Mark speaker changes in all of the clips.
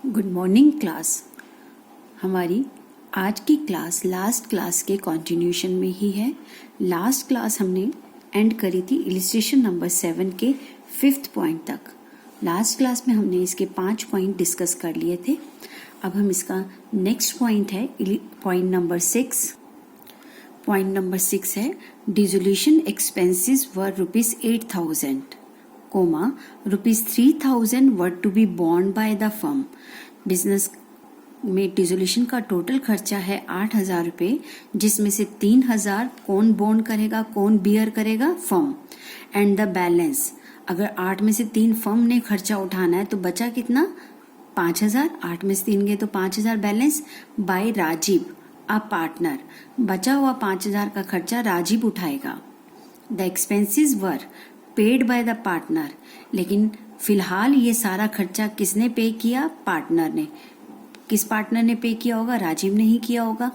Speaker 1: Good morning class. हमारी आज की क्लास लास्ट क्लास के कंटिन्यूशन में ही है। लास्ट क्लास हमने एंड करी थी इलिस्ट्रेशन नंबर 7 के 5th पॉइंट तक। लास्ट क्लास में हमने इसके 5 पॉइंट डिस्कस कर लिए थे। अब हम इसका नेक्स्ट पॉइंट है पॉइंट नंबर 6। पॉइंट नंबर 6 है dissolution expenses were ₹8,000, ₹3,000 were to be borne by the firm. Business में डिसोल्यूशन का टोटल खर्चा है 8,000 रुपये, जिसमें से 3,000 कौन बोर्न करेगा, कौन बियर करेगा? फर्म। एंड द बैलेंस, अगर 8 में से 3 फर्म ने खर्चा उठाना है तो बचा कितना? 5,000। 8 में से 3 गए तो 5,000 balance by Rajiv a partner. बचा हुआ 5,000 का खर्चा राजीव उठाएगा। The expenses were paid by the partner, लेकिन फिलहाल ये सारा खर्चा किसने पे किया? पार्टनर ने। किस पार्टनर ने पे किया होगा? राजीव ने ही किया होगा।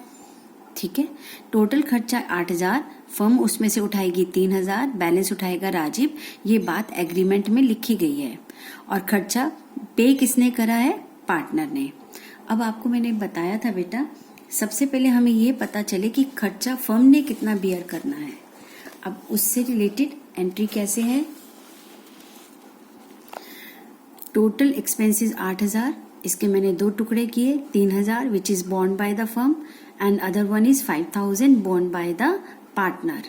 Speaker 1: ठीक है, टोटल खर्चा 8,000, फर्म उसमें से उठाएगी 3,000, बैलेंस उठाएगा राजीव। ये बात एग्रीमेंट में लिखी गई है। और खर्चा पे किसने करा है? पार्टनर ने। अब आपको मैंने बताया था बेटा, सबसे पहले हमें ये पता चले कि खर्चा फर्म ने कितना बियर करना है। अब उससे रिलेटेड एंट्री कैसे है? टोटल एक्सपेंसेस 8,000, इसके मैंने 2 टुकड़े किए। 3,000 which is borne by the firm and other one is 5,000 borne by the partner.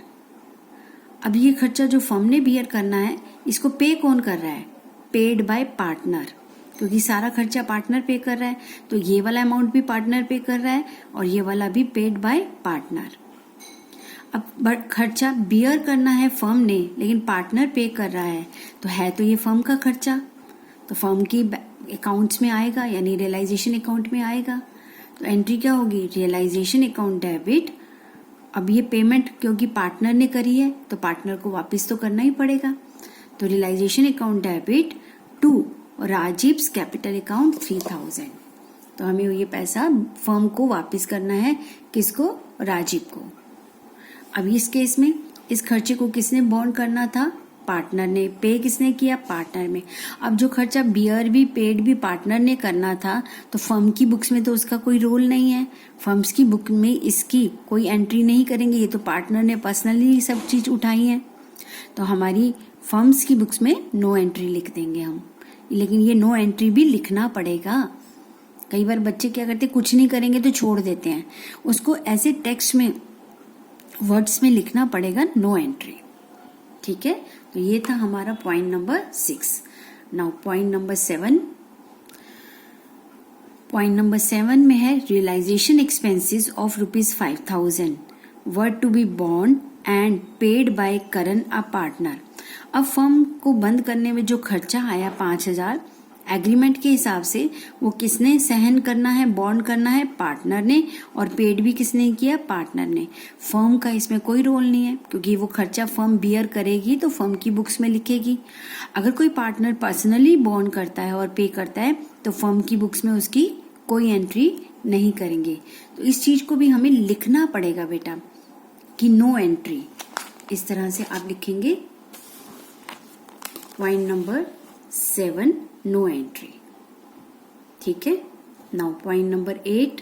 Speaker 1: अब ये खर्चा जो फर्म ने बियर करना है, इसको पे कौन कर रहा है? पेड बाय पार्टनर, क्योंकि सारा खर्चा पार्टनर पे कर रहा है, तो ये वाला अमाउंट भी पार्टनर पे कर रहा है और ये वाला भी पेड बाय पार्टनर। अब खर्चा बियर करना है फर्म ने, लेकिन पार्टनर पे कर रहा है, तो ये फर्म का खर्चा, तो फर्म की अकाउंट्स में आएगा, यानी रियलाइजेशन अकाउंट में आएगा। तो एंट्री क्या होगी? Realisation account debit. अब ये पेमेंट क्योंकि पार्टनर ने करी है, तो पार्टनर को वापस तो करना ही पड़ेगा। तो realisation account debit to Rajiv's capital account 3,000। तो हमें ये पैसा फर्म को वापस करना है। किसको? राजीव को। अब इस केस में इस खर्चे को किसने बॉन्ड करना था? पार्टनर ने। पे किसने किया? पार्टनर में। अब जो खर्चा बियर भी पेड भी पार्टनर ने करना था, तो फर्म की बुक्स में तो उसका कोई रोल नहीं है। फर्म्स की बुक में इसकी कोई एंट्री नहीं करेंगे, ये तो पार्टनर ने पर्सनली सब चीज उठाई है। तो हमारी फर्म्स की बुक्स में नो एंट्री लिख देंगे हम। लेकिन ये नो एंट्री भी लिखना पड़ेगा। कई बार बच्चे क्या करते, कुछ नहीं करेंगे तो छोड़ देते हैं। उसको ऐसे टेक्स्ट में, वर्ड्स में लिखना पड़ेगा नो एंट्री। ठीक है, तो ये था हमारा point number 6। Now point number 7। Point number 7 में है realisation expenses of ₹5,000 were to be बॉन्ड and paid by Karan a partner. अब फर्म को बंद करने में जो खर्चा आया 5,000, एग्रीमेंट के हिसाब से वो किसने सहन करना है, बॉन्ड करना है? पार्टनर ने। और पेड भी किसने किया? पार्टनर ने। फर्म का इसमें कोई रोल नहीं है, क्योंकि वो खर्चा फर्म बियर करेगी तो फर्म की बुक्स में लिखेगी। अगर कोई पार्टनर पर्सनली बॉन्ड करता है और पे करता है, तो फर्म की बुक्स में उसकी कोई एंट्री नहीं करेंगे। तो इस चीज को भी हमें लिखना पड़ेगा बेटा कि नो एंट्री। इस तरह से आप लिखेंगे पॉइंट नंबर 7, नो एंट्री। ठीक है, now point number 8।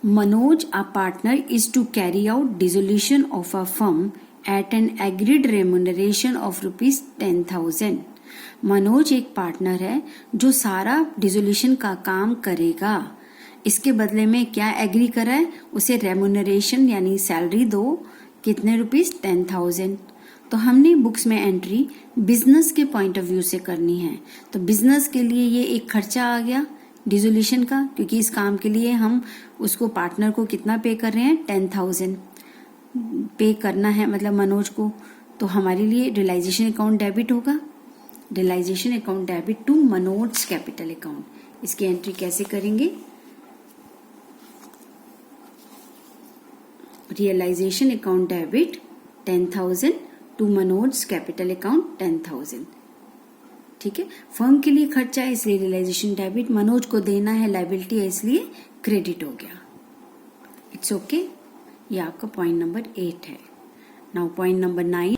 Speaker 1: Manoj a partner is to carry out dissolution of a firm at an agreed remuneration of ₹10,000। Manoj एक पार्टनर है जो सारा डिसोल्यूशन का काम करेगा। इसके बदले में क्या एग्री करा है? उसे रेम्यूनरेशन यानी सैलरी दो। कितने रुपीस? 10,000। तो हमने बुक्स में एंट्री बिजनेस के पॉइंट ऑफ व्यू से करनी है। तो बिजनेस के लिए ये एक खर्चा आ गया डिसोल्यूशन का, क्योंकि इस काम के लिए हम उसको पार्टनर को कितना पे कर रहे हैं? 10,000 पे करना है, मतलब मनोज को। तो हमारे लिए रियलाइजेशन अकाउंट डेबिट होगा। Realisation account debit to Manoj capital account. इसकी एंट्री कैसे करेंगे? Realisation account debit 10,000 to Manoj capital account 10,000। ठीक है, फर्म के लिए खर्चा है इसलिए रियलाइजेशन डेबिट, मनोज को देना है लायबिलिटी है इसलिए क्रेडिट हो गया। It's okay. ये आपका पॉइंट नंबर 8 है। Now point number 9।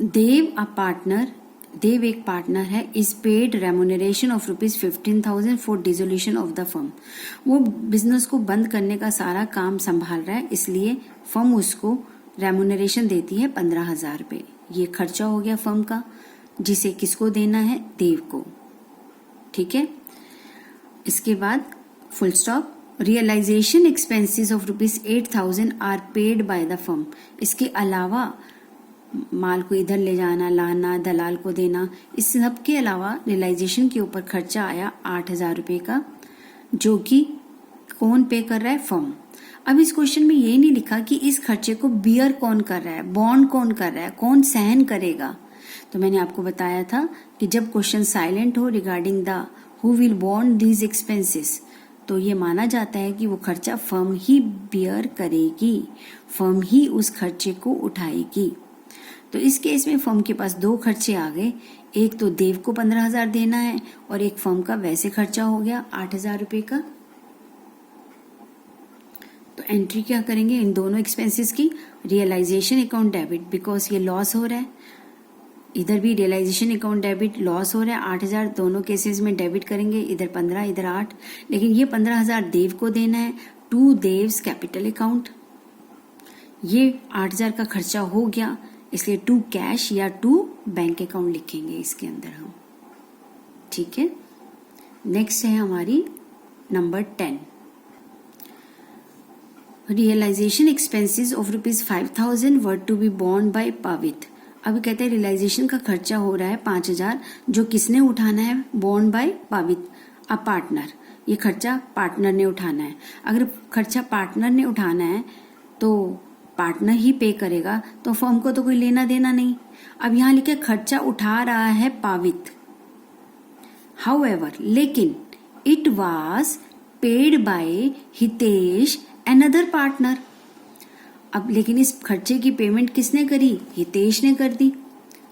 Speaker 1: Dev a partner Dev एक पार्टनर है, is paid remuneration of ₹15,000 for dissolution of the firm. वो बिजनेस को बंद करने का सारा काम संभाल रहा है, इसलिए फर्म उसको रेम्यूनरेशन देती है 15,000 रुपये। ये खर्चा हो गया फर्म का, जिसे किसको देना है? देव को। ठीक है, इसके बाद full stop. Realisation expenses of ₹8,000 are paid by the firm. इसके अलावा माल को इधर ले जाना, लाना, दलाल को देना, इस सब के अलावा रियलाइजेशन के ऊपर खर्चा आया 8,000 रुपये का, जो कि कौन पे कर रहा है? फर्म। अब इस क्वेश्चन में ये नहीं लिखा कि इस खर्चे को बियर कौन कर रहा है, बॉन्ड कौन कर रहा है, कौन सहन करेगा। तो मैंने आपको बताया था कि जब क्वेश्चन साइलेंट हो regarding the who will bond these expenses, तो ये माना जाता है कि वो खर्चा फर्म ही बियर करेगी, फर्म ही उस खर्चे को उठाएगी। तो इस केस में फर्म के पास दो खर्चे आ गए, एक तो देव को 15,000 देना है और एक फर्म का वैसे खर्चा हो गया 8,000 रुपये का। तो एंट्री क्या करेंगे इन दोनों एक्सपेंसेस की? रियलाइजेशन अकाउंट डेबिट, बिकॉज ये लॉस हो रहा है, इधर भी रियलाइजेशन अकाउंट डेबिट, लॉस हो रहा है 8,000, दोनों केसेस में डेबिट करेंगे, इधर 15 इधर 8, लेकिन ये 15,000 देव को देना है टू देव्स कैपिटल अकाउंट। ये 8,000 का खर्चा हो गया, इसलिए टू कैश या टू बैंक अकाउंट लिखेंगे इसके अंदर हम। ठीक है, नेक्स्ट है हमारी number 10। Realisation expenses of ₹5,000 were to be borne by Pavit. अभी कहते हैं रियलाइजेशन का खर्चा हो रहा है 5,000, जो किसने उठाना है? Borne by Pavit, a partner. ये खर्चा पार्टनर ने उठाना है। अगर खर्चा पार्टनर ने उठाना है तो पार्टनर ही पे करेगा, तो फर्म को तो कोई लेना देना नहीं। अब यहाँ लिखा खर्चा उठा रहा है पावित, हाउएवर, लेकिन it was paid by Hitesh another partner. अब लेकिन इस खर्चे की पेमेंट किसने करी? हितेश ने कर दी।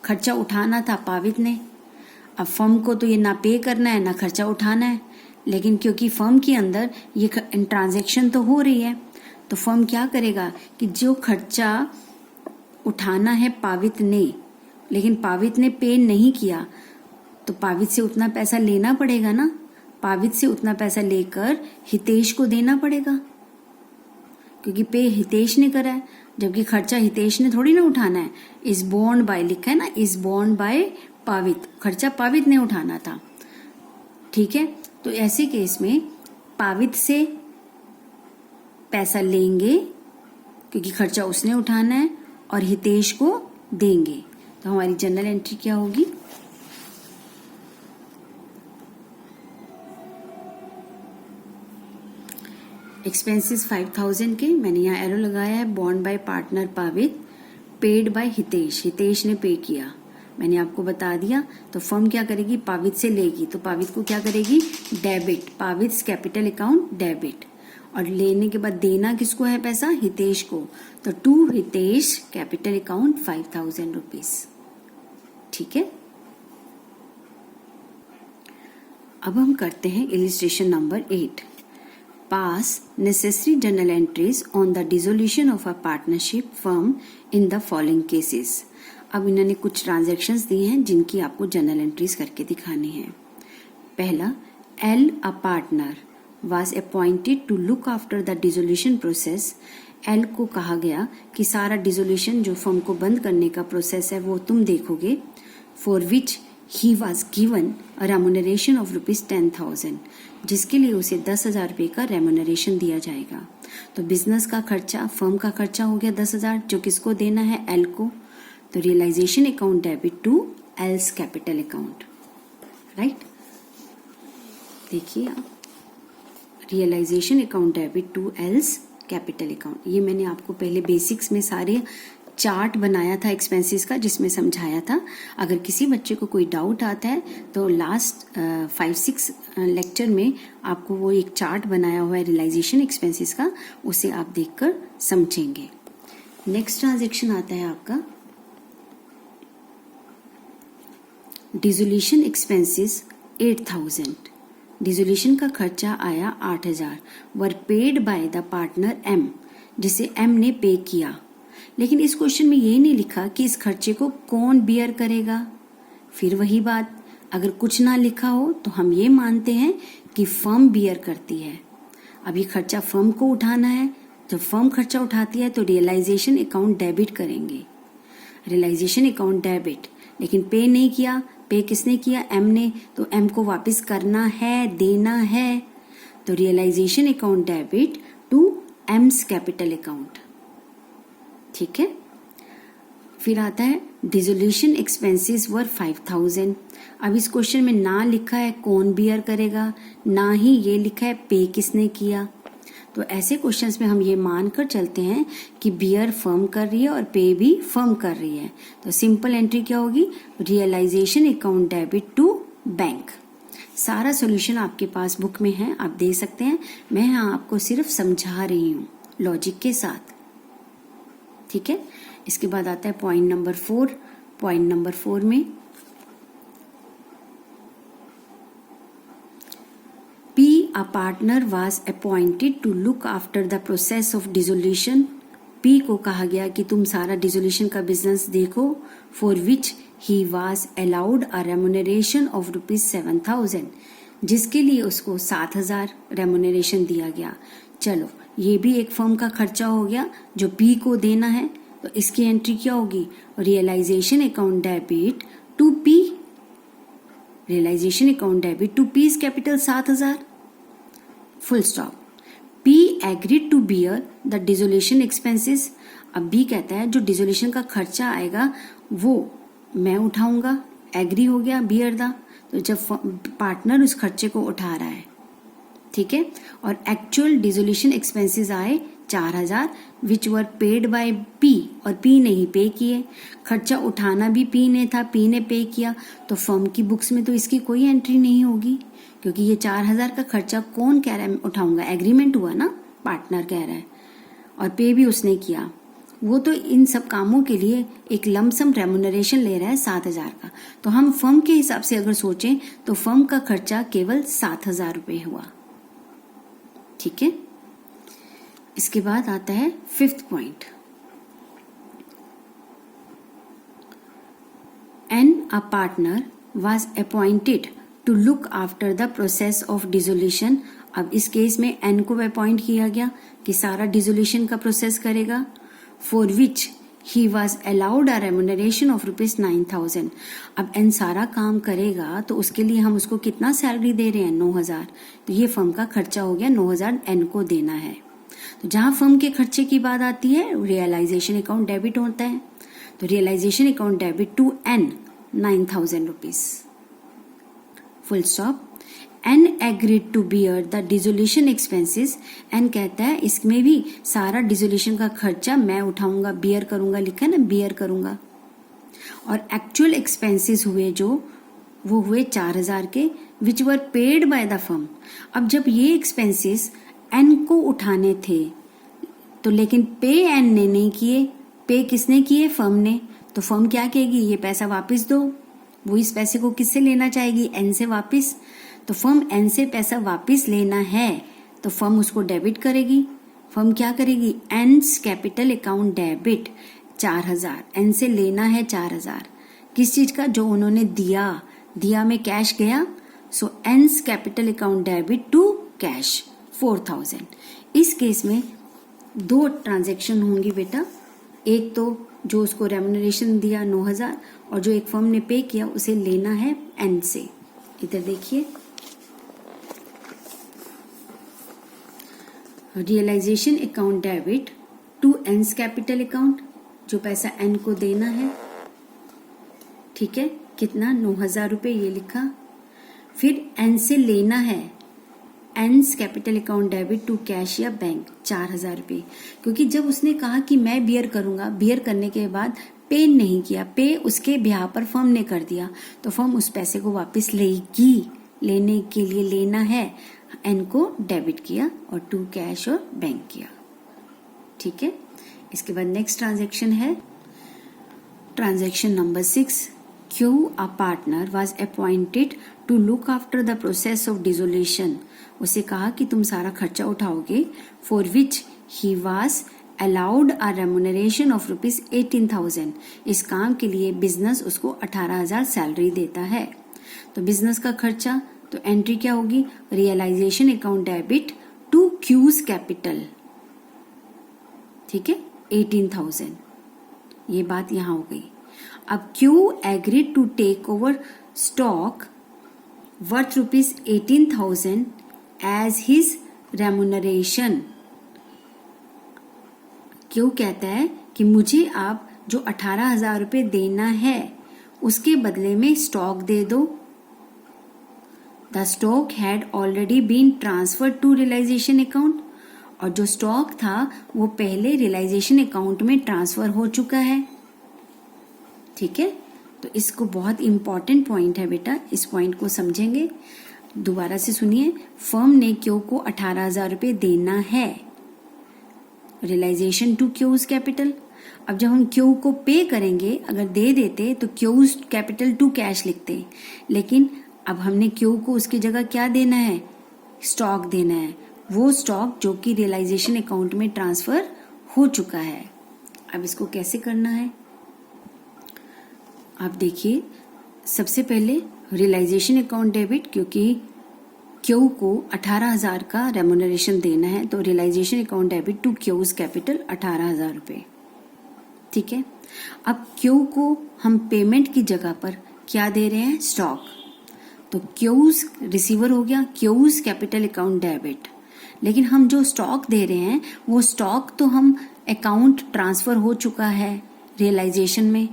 Speaker 1: खर्चा उठाना था पावित ने। अब फर्म को तो ये ना पे करना है ना खर्चा उठाना है, लेकिन क्योंकि फर्म के अंदर ये ट्रांजैक्शन तो हो रही है, तो फर्म क्या करेगा कि जो खर्चा उठाना है पावित ने, लेकिन पावित ने पे नहीं किया, तो पावित से उतना पैसा लेना पड़ेगा ना। पावित से उतना पैसा लेकर हितेश को देना पड़ेगा, क्योंकि पे हितेश ने करा है, जबकि खर्चा हितेश ने थोड़ी ना उठाना है। इज बॉन्ड बाय लिखा है ना, इज बॉन्ड बाय पावित, खर्चा पावित ने उठाना था। ठीक है, तो ऐसे केस में पावित से पैसा लेंगे क्योंकि खर्चा उसने उठाना है और हितेश को देंगे। तो हमारी जनरल एंट्री क्या होगी? एक्सपेंसेस 5,000 के, मैंने यहाँ एरो लगाया है, bond by partner Pavit, paid by Hitesh, Hitesh ने पे किया, मैंने आपको बता दिया। तो फर्म क्या करेगी? पावित से लेगी, तो पावित को क्या करेगी? डेबिट, पावित कैपिटल अकाउंट डेबिट, और लेने के बाद देना किसको है पैसा? हितेश को। तो to Hitesh capital account 5,000 rupees. ठीक है, अब हम करते हैं illustration number 8। Pass necessary journal entries on the dissolution of a partnership firm in the following cases. अब इन्होंने कुछ ट्रांजैक्शंस दी हैं जिनकी आपको जर्नल एंट्रीज करके दिखानी है। पहला, L a partner was appointed to look after the dissolution process। L को कहा गया कि सारा डिसोल्यूशन जो फर्म को बंद करने का प्रोसेस है वो तुम देखोगे। For which he was given a remuneration of ₹10,000, जिसके लिए उसे 10,000 रुपये का रेम्यूनरेशन दिया जाएगा। तो बिजनेस का खर्चा, फर्म का खर्चा हो गया 10,000, जो किसको देना है? एल को। तो realisation account debit to L's capital account, right. देखिए आप, realisation account debit to L's capital account, ये मैंने आपको पहले बेसिक्स में सारे चार्ट बनाया था एक्सपेंसेस का, जिसमें समझाया था। अगर किसी बच्चे को कोई डाउट आता है तो लास्ट 5-6 लेक्चर में आपको वो एक चार्ट बनाया हुआ है रियलाइजेशन एक्सपेंसेस का, उसे आप देखकर समझेंगे। नेक्स्ट ट्रांजैक्शन आता है आपका डिसोल्यूशन एक्सपेंसेस 8,000। डिसोल्यूशन का खर्चा आया 8,000, were paid by the partner M, जिसे एम ने पे किया। लेकिन इस क्वेश्चन में ये नहीं लिखा कि इस खर्चे को कौन बियर करेगा, फिर वही बात, अगर कुछ ना लिखा हो तो हम ये मानते हैं कि फर्म बियर करती है। अब ये खर्चा फर्म को उठाना है, जब फर्म खर्चा उठाती है तो रियलाइजेशन अकाउंट डेबिट करेंगे, रियलाइजेशन अकाउंट डेबिट। लेकिन पे नहीं किया, पे किसने किया? एम ने, तो एम को वापस करना है, देना है, तो realisation account debit to M's capital account. ठीक है। फिर आता है डिसोल्यूशन एक्सपेंसेस वर 5000। अब इस क्वेश्चन में ना लिखा है कौन बियर करेगा, ना ही ये लिखा है पे किसने किया। तो ऐसे क्वेश्चंस में हम ये मानकर चलते हैं कि बियर फर्म कर रही है और पे भी फर्म कर रही है। तो सिंपल एंट्री क्या होगी? Realisation account debit to bank. सारा सॉल्यूशन आपके पास बुक में है, आप दे सकते हैं। मैं यहाँ आपको सिर्फ समझा रही हूँ लॉजिक के साथ। ठीक है। इसके बाद आता है पॉइंट नंबर 4। पॉइंट नंबर 4 में P, a partner was appointed to look after the process of dissolution. P को कहा गया कि तुम सारा डिसोल्यूशन का बिजनेस देखो, for which he was allowed a remuneration of ₹7,000, जिसके लिए उसको 7,000 रेमुनरेशन दिया गया। चलो, ये भी एक फर्म का खर्चा हो गया जो P को देना है, तो इसकी एंट्री क्या होगी? Realisation account debit to P। Realisation account debit to P's capital 7,000, full stop. P agreed to bear the dissolution expenses. अब B कहता है जो डिसोल्यूशन का खर्चा आएगा वो मैं उठाऊंगा, एग्री हो गया, बियर द। तो जब पार्टनर उस खर्चे को उठा रहा है, ठीक है, और एक्चुअल डिसोल्यूशन एक्सपेंसेस आए 4,000 विच वर पेड बाय P, और P ने ही पे किए। खर्चा उठाना भी P ने था, P ने पे किया, तो फर्म की बुक्स में तो इसकी कोई एंट्री नहीं होगी, क्योंकि ये 4,000 का खर्चा कौन कह रहा है उठाऊंगा? एग्रीमेंट हुआ ना, पार्टनर कह रहा है, और पे भी उसने किया। वो तो इन सब कामों के लिए एक लमसम रेमुनरेशन ले रहा है 7,000 का। तो हम फर्म के हिसाब से अगर सोचें तो फर्म का खर्चा केवल 7,000 रुपये हुआ। ठीक है। इसके बाद आता है 5th point. N a partner was appointed to look after the process of dissolution. अब इस केस में एन को अपॉइंट किया गया कि सारा डिसोल्यूशन का प्रोसेस करेगा, for which he was allowed a remuneration of ₹9,000। अब एन सारा काम करेगा तो उसके लिए हम उसको कितना सैलरी दे रहे हैं? 9,000। तो ये फर्म का खर्चा हो गया, 9,000 एन को देना है। तो जहां फर्म के खर्चे की बात आती है रियलाइजेशन अकाउंट डेबिट होता है, तो realisation account debit to N 9,000 rupees, full stop. N agreed to bear the dissolution expenses. N कहता है इसमें भी सारा डिसोल्यूशन का खर्चा मैं उठाऊंगा, बियर करूंगा, लिखा है ना, बियर करूंगा। और एक्चुअल एक्सपेंसेस हुए जो वो हुए 4,000 के, which were paid by the firm. अब जब ये एक्सपेंसेस एन को उठाने थे तो लेकिन पे एन ने नहीं किए, पे किसने किए? फर्म ने। तो फर्म क्या कहेगी? ये पैसा वापस दो। वो इस पैसे को किससे लेना चाहेगी? एन से वापस। तो फर्म एन से पैसा वापस लेना है तो फर्म उसको डेबिट करेगी। फर्म क्या करेगी? एन्स कैपिटल अकाउंट डेबिट 4,000। एन से लेना है 4,000 किस चीज का? जो उन्होंने दिया में कैश गया, so N's capital account debit to cash 4,000। इस केस में 2 ट्रांजैक्शन होंगी बेटा, एक तो जो उसको रेमुनरेशन दिया 9,000 और जो एक फर्म ने पे किया उसे लेना है एन से। इधर देखिए, realisation account debit to N's capital account, जो पैसा एन को देना है, ठीक है, कितना? 9,000 रुपये, ये लिखा। फिर एन से लेना है N's capital account debit to cash या बैंक 4,000 रुपये, क्योंकि जब उसने कहा कि मैं बियर करूंगा, बियर करने के बाद पे नहीं किया, पे उसके ब्याह पर फर्म ने कर दिया, तो फर्म उस पैसे को वापस लेगी। लेने के लिए लेना है, एन को डेबिट किया और टू कैश और बैंक किया। ठीक है। इसके बाद नेक्स्ट ट्रांजैक्शन है transaction number 6। Q a partner was appointed to look after the process of dissolution. उसे कहा कि तुम सारा खर्चा उठाओगे, for which he was allowed a remuneration of ₹18,000। इस काम के लिए बिजनेस उसको 18,000 सैलरी देता है। तो बिजनेस का खर्चा, तो एंट्री क्या होगी, realisation account debit to Q's capital, ठीक है, 18,000। ये बात यहां हो गई। अब Q agreed to take over stock worth ₹18,000 as his remuneration. क्यों कहता है कि मुझे आप जो 18,000 रुपये देना है उसके बदले में स्टॉक दे दो। The stock had already been transferred to realisation account, और जो स्टॉक था वो पहले रियलाइजेशन अकाउंट में ट्रांसफर हो चुका है। ठीक है, तो इसको बहुत इंपॉर्टेंट पॉइंट है बेटा, इस पॉइंट को समझेंगे। दोबारा से सुनिए, फर्म ने क्यू को 18,000 रुपये देना है, रियलाइजेशन टू क्यूज कैपिटल। अब जब हम क्यू को पे करेंगे, अगर दे देते तो क्यूज कैपिटल टू कैश लिखते, लेकिन अब हमने क्यू को उसकी जगह क्या देना है, स्टॉक देना है, वो स्टॉक जो कि रियलाइजेशन अकाउंट में ट्रांसफर हो चुका है। अब इसको कैसे करना है, आप देखिए। सबसे पहले रियलाइजेशन अकाउंट डेबिट, क्योंकि क्यू को 18,000 का रेम्यूनरेशन देना है, तो realisation account debit to Q's capital 18,000 रुपये। ठीक है, अब क्यू को हम पेमेंट की जगह पर क्या दे रहे हैं, स्टॉक। तो क्यूज रिसीवर हो गया, क्यूज कैपिटल अकाउंट डेबिट। लेकिन हम जो स्टॉक दे रहे हैं वो स्टॉक तो हम अकाउंट ट्रांसफर हो चुका है रियलाइजेशन में।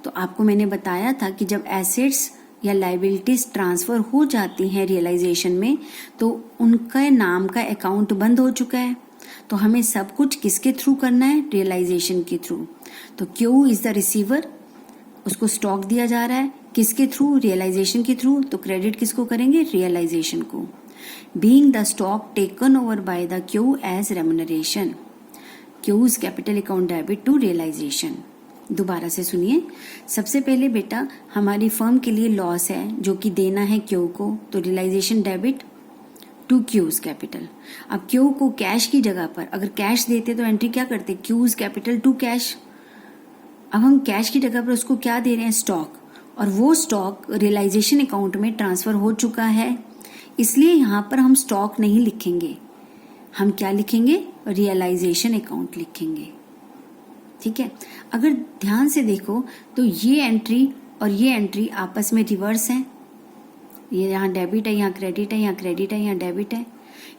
Speaker 1: तो आपको मैंने बताया था कि जब एसेट्स या लाइबिलिटीज ट्रांसफर हो जाती हैं रियलाइजेशन में, तो उनका नाम का अकाउंट बंद हो चुका है। तो हमें सब कुछ किसके थ्रू करना है, रियलाइजेशन के थ्रू। तो क्यू इज द रिसीवर, उसको स्टॉक दिया जा रहा है, किसके थ्रू, रियलाइजेशन के थ्रू। तो क्रेडिट किसको करेंगे, रियलाइजेशन को। Being the stock taken over by the Q as remuneration, Q's capital account debit to realisation. दोबारा से सुनिए, सबसे पहले बेटा हमारी फर्म के लिए लॉस है जो कि देना है क्यू को, तो realisation debit to Q's capital. अब क्यू को कैश की जगह पर अगर कैश देते तो एंट्री क्या करते, क्यूज कैपिटल टू कैश। अब हम कैश की जगह पर उसको क्या दे रहे हैं, स्टॉक, और वो स्टॉक रियलाइजेशन अकाउंट में ट्रांसफर हो चुका है, इसलिए यहां पर हम स्टॉक नहीं लिखेंगे, हम क्या लिखेंगे, रियलाइजेशन अकाउंट लिखेंगे। ठीक है, अगर ध्यान से देखो तो ये एंट्री और ये एंट्री आपस में रिवर्स है। ये यहाँ डेबिट है, यहाँ क्रेडिट है, यहाँ क्रेडिट है, यहाँ डेबिट है।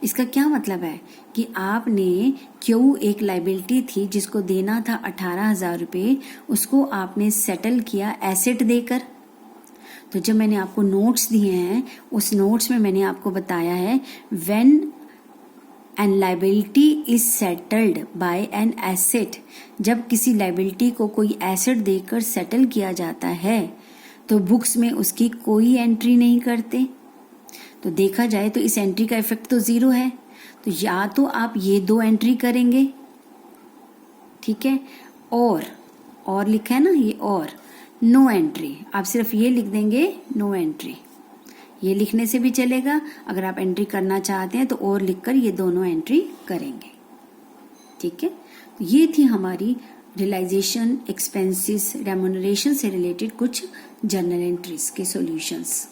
Speaker 1: इसका क्या मतलब है कि आपने क्यू एक लाइबिलिटी थी जिसको देना था 18,000 रुपये, उसको आपने सेटल किया एसेट देकर। तो जब मैंने आपको नोट्स दिए हैं, उस नोट्स में मैंने आपको बताया है, when an liability is settled bye an asset, जब किसी लाइबिलिटी को कोई एसेट देकर सेटल किया जाता है तो बुक्स में उसकी कोई एंट्री नहीं करते। तो देखा जाए तो इस एंट्री का इफेक्ट तो 0 है। तो या तो आप ये 2 एंट्री करेंगे, ठीक है, और लिखा है ना ये, और नो एंट्री, आप सिर्फ ये लिख देंगे नो एंट्री। ये लिखने से भी चलेगा, अगर आप एंट्री करना चाहते हैं तो और लिखकर ये दोनों एंट्री करेंगे। ठीक है, ये थी हमारी रियलाइजेशन एक्सपेंसेस रेम्यूनरेशन से रिलेटेड कुछ जर्नल एंट्रीज के सॉल्यूशंस।